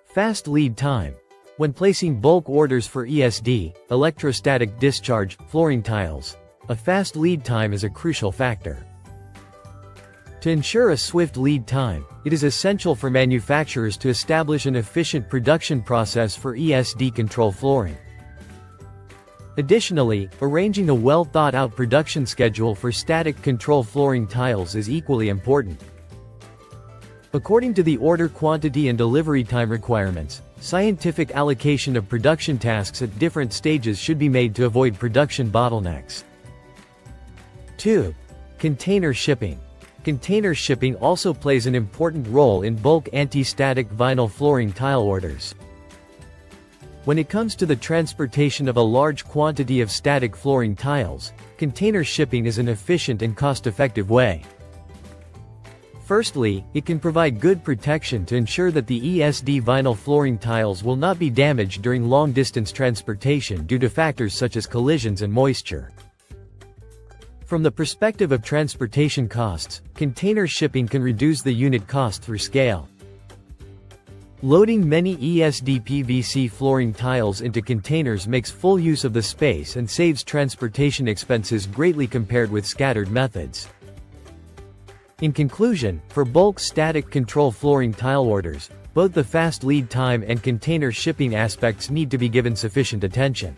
Fast lead time. When placing bulk orders for ESD, electrostatic discharge, flooring tiles, a fast lead time is a crucial factor. To ensure a swift lead time, it is essential for manufacturers to establish an efficient production process for ESD control flooring. Additionally, arranging a well-thought-out production schedule for static control flooring tiles is equally important. According to the order quantity and delivery time requirements, scientific allocation of production tasks at different stages should be made to avoid production bottlenecks. 2. Container shipping. Container shipping also plays an important role in bulk antistatic vinyl flooring tile orders. When it comes to the transportation of a large quantity of static flooring tiles, container shipping is an efficient and cost-effective way. Firstly, it can provide good protection to ensure that the ESD vinyl flooring tiles will not be damaged during long-distance transportation due to factors such as collisions and moisture. From the perspective of transportation costs, container shipping can reduce the unit cost through scale. Loading many ESD PVC flooring tiles into containers makes full use of the space and saves transportation expenses greatly compared with scattered methods. In conclusion, for bulk static control flooring tile orders, both the fast lead time and container shipping aspects need to be given sufficient attention.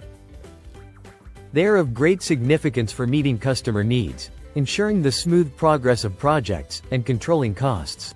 They are of great significance for meeting customer needs, ensuring the smooth progress of projects, and controlling costs.